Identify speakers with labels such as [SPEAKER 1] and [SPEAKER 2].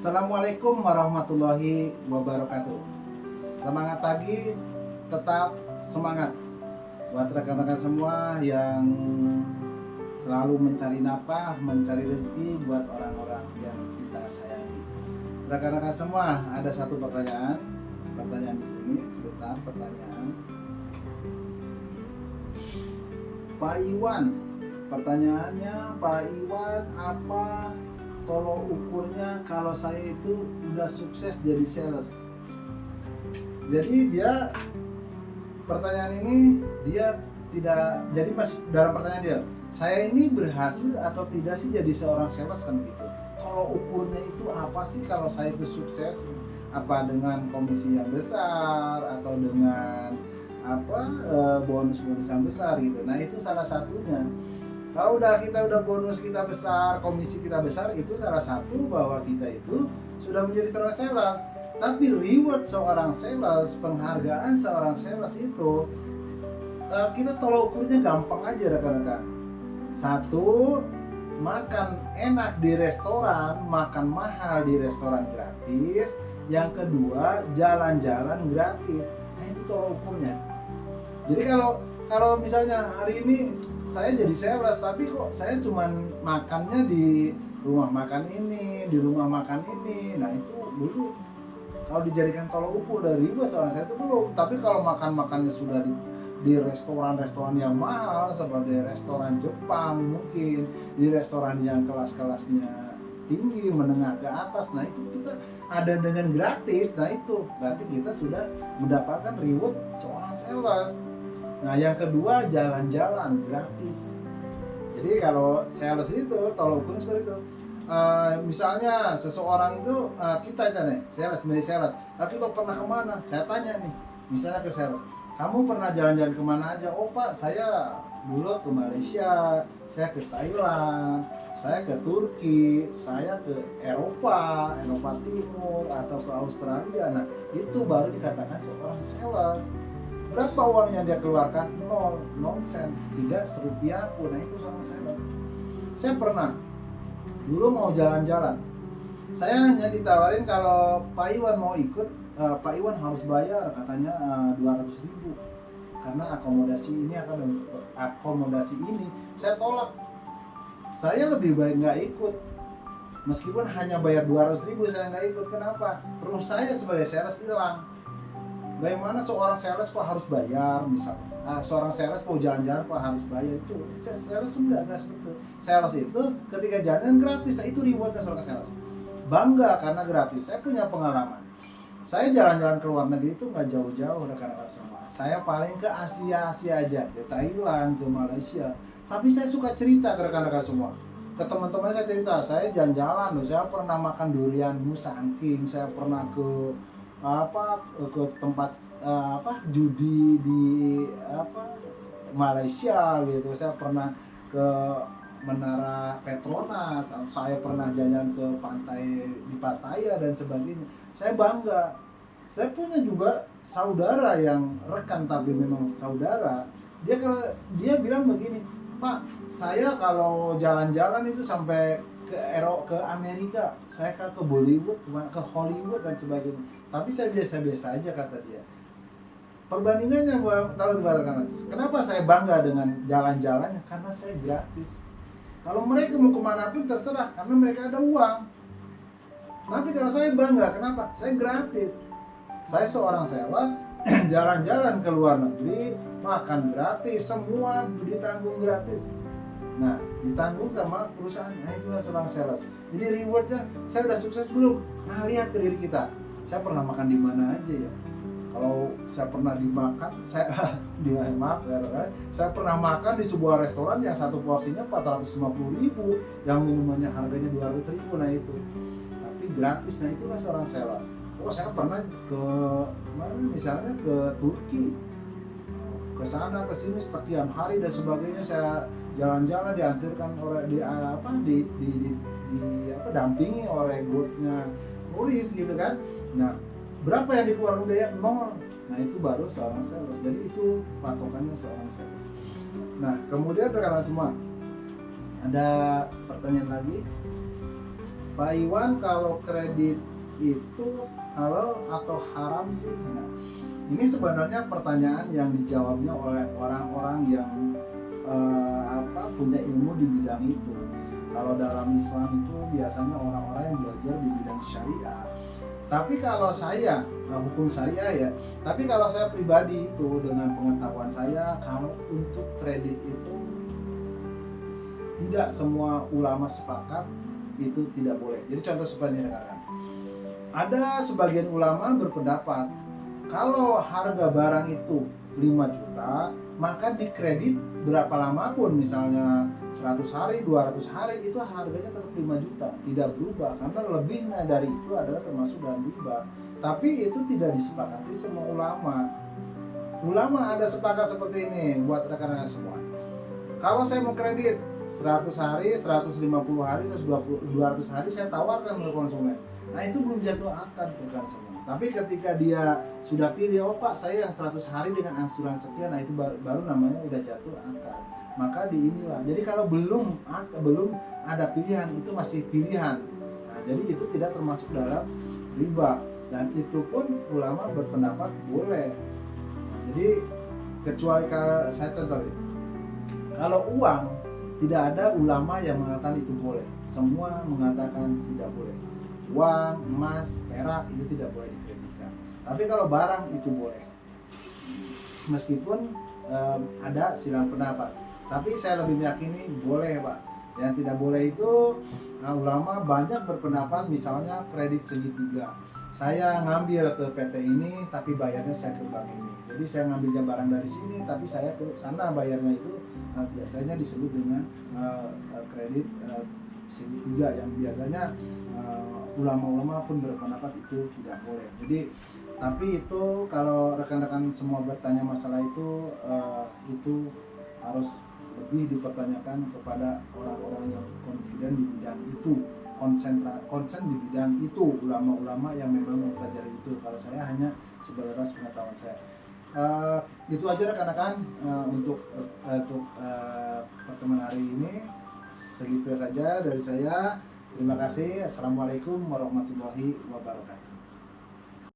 [SPEAKER 1] Assalamualaikum warahmatullahi wabarakatuh. Semangat pagi, tetap semangat buat rekan-rekan semua yang selalu mencari nafkah, mencari rezeki buat orang-orang yang kita sayangi. Rekan-rekan semua, ada satu pertanyaan di sini, sebentar pertanyaan. Pak Iwan, pertanyaannya Pak Iwan, apa tolok ukurnya kalau saya itu udah sukses jadi sales? Jadi dia pertanyaan ini dia tidak, jadi masih dalam pertanyaan dia, saya ini berhasil atau tidak sih jadi seorang sales, kan gitu. Tolok ukurnya itu apa sih kalau saya itu sukses? Apa dengan komisi yang besar atau dengan bonus-bonus yang besar gitu. Nah, itu salah satunya. Kalau kita udah bonus kita besar, komisi kita besar, itu salah satu bahwa kita itu sudah menjadi seorang sales. Tapi reward seorang sales, penghargaan seorang sales itu kita tolak ukurnya gampang aja rekan-rekan. Satu, makan enak di restoran, makan mahal di restoran gratis. Yang kedua, jalan-jalan gratis. Nah, itu tolak ukurnya. Jadi kalau misalnya hari ini saya jadi sales, tapi kok saya cuman makannya di rumah makan ini, di rumah makan ini, nah itu belum. Kalau dijadikan tolak ukur dari gue seorang saya itu belum. Tapi kalau makannya sudah di restoran-restoran yang mahal, seperti restoran Jepang mungkin, di restoran yang kelas-kelasnya tinggi, menengah ke atas, nah itu kita ada dengan gratis, nah itu berarti kita sudah mendapatkan reward seorang sales. Nah, yang kedua, jalan-jalan gratis. Jadi kalau sales itu tolak ukurnya seperti itu. Misalnya seseorang itu kita nih sebagai sales, tapi kita pernah kemana? Saya tanya nih, misalnya ke sales, kamu pernah jalan-jalan kemana aja? Oh Pak, saya dulu ke Malaysia, saya ke Thailand, saya ke Turki, saya ke Eropa Timur atau ke Australia. Nah, itu baru dikatakan seorang sales. Berapa uang yang dia keluarkan? Nol, nonsen, tidak serupiah pun. Nah, itu sama sales. Saya pernah dulu mau jalan-jalan, saya hanya ditawarin kalau Pak Iwan mau ikut, Pak Iwan harus bayar katanya 200.000 karena akomodasi ini. Saya tolak, saya lebih baik nggak ikut. Meskipun hanya bayar 200.000 saya nggak ikut. Kenapa? Perlu saya sebagai sales hilang. Bagaimana seorang sales kok harus bayar misalnya? Seorang sales mau jalan-jalan kok harus bayar? Itu sales enggak seperti itu. Sales itu ketika jalan gratis, itu rewardnya seorang sales. Bangga karena gratis. Saya punya pengalaman. Saya jalan-jalan ke luar negeri itu nggak jauh-jauh rekan-rekan semua. Saya paling ke Asia aja, ke Thailand, ke Malaysia. Tapi saya suka cerita ke rekan-rekan semua. Ke teman-teman saya cerita, saya jalan-jalan loh. Saya pernah makan durian musangking, saya pernah ke tempat judi di Malaysia gitu. Saya pernah ke Menara Petronas, saya pernah jalan ke pantai di Pattaya dan sebagainya. Saya bangga. Saya punya juga saudara yang rekan tapi memang saudara. Dia bilang begini, Pak, saya kalau jalan-jalan itu sampai ke Amerika, saya ke Bollywood, ke Hollywood dan sebagainya. Tapi saya biasa-biasa aja, kata dia. Perbandingannya tahu gimana? Kenapa saya bangga dengan jalan-jalannya? Karena saya gratis. Kalau mereka mau kemana pun terserah, karena mereka ada uang. Tapi kalau saya bangga, kenapa? Saya gratis. Saya seorang sales, jalan-jalan ke luar negeri, makan gratis, semua ditanggung gratis. Nah, ditanggung sama perusahaan. Nah, itulah seorang sales. Jadi rewardnya, saya udah sukses belum? Nah, lihat ke diri kita. Saya pernah makan di mana aja ya? Kalau saya pernah saya pernah makan di sebuah restoran yang satu porsinya 450.000, yang minumannya harganya 200.000. Nah itu, tapi gratis. Nah, itulah seorang sales. Oh, saya pernah ke mana? Misalnya ke Turki, ke sana ke sini sekian hari dan sebagainya. Saya jalan-jalan diantarkan oleh dampingi oleh guides-nya turis gitu kan. Nah, berapa yang dikeluarkan biaya? Nol. Nah, itu baru seorang sales. Jadi itu patokannya seorang sales. Nah, kemudian rekan-rekan semua, ada pertanyaan lagi. Pak Iwan, kalau kredit itu halal atau haram sih? Nah, ini sebenarnya pertanyaan yang dijawabnya oleh orang-orang yang punya ilmu di bidang itu. Kalau dalam Islam itu biasanya orang-orang yang belajar di bidang syariah. Tapi kalau saya, hukum syariah ya, tapi kalau saya pribadi itu dengan pengetahuan saya, kalau untuk kredit itu tidak semua ulama sepakat itu tidak boleh. Jadi contoh supaya rekan-rekan, ada sebagian ulama berpendapat kalau harga barang itu 5 juta, maka dikredit berapa lama pun, misalnya 100 hari, 200 hari, itu harganya tetap 5 juta, tidak berubah, karena lebihnya dari itu adalah termasuk dalam riba. Tapi itu tidak disepakati semua ulama. Ulama ada sepakat seperti ini buat rekan-rekan semua. Kalau saya mau kredit 100 hari, 150 hari, 200 hari, saya tawarkan ke konsumen. Nah, itu belum jatuh akad bukan semua. Tapi ketika dia sudah pilih, oh Pak, saya yang 100 hari dengan angsuran sekian, nah itu baru namanya udah jatuh akad. Maka di inilah. Jadi kalau belum ada pilihan, itu masih pilihan. Nah, jadi itu tidak termasuk dalam riba, dan itu pun ulama berpendapat boleh. Nah, jadi kecuali kalau saya contohin, kalau uang, tidak ada ulama yang mengatakan itu boleh. Semua mengatakan tidak boleh. Uang, emas, perak itu tidak boleh dikreditkan. Tapi kalau barang itu boleh. Meskipun ada silang pendapat. Tapi saya lebih meyakini boleh, Pak. Yang tidak boleh itu ulama banyak berpendapat, misalnya kredit segitiga. Saya ngambil ke PT ini tapi bayarnya saya ke bank ini. Jadi saya ngambilnya barang dari sini tapi saya ke sana bayarnya, itu biasanya disebut dengan kredit segitiga, yang biasanya ulama-ulama pun berpendapat itu tidak boleh. Jadi tapi itu kalau rekan-rekan semua bertanya masalah itu harus lebih dipertanyakan kepada orang-orang yang confident di bidang itu, konsen di bidang itu, ulama-ulama yang memang mempelajari itu. Kalau saya hanya sebatas pengetahuan saya. Itu aja rekan-rekan untuk pertemuan hari ini. Segitu saja dari saya. Terima kasih. Assalamualaikum warahmatullahi wabarakatuh.